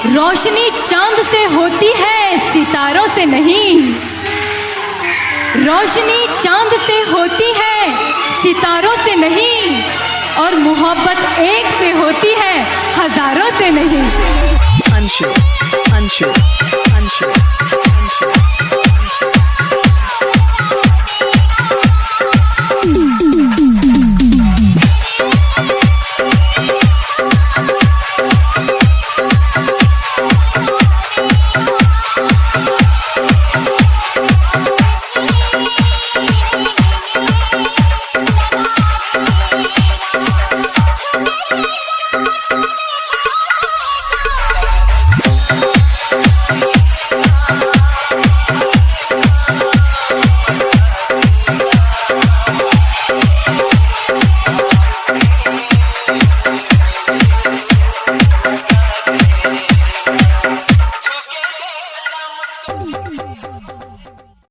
रोशनी चांद से होती है सितारों से नहीं। रोशनी चांद से होती है सितारों से नहीं, और मोहब्बत एक से होती है हजारों से नहीं। अंशु अंशु अंशु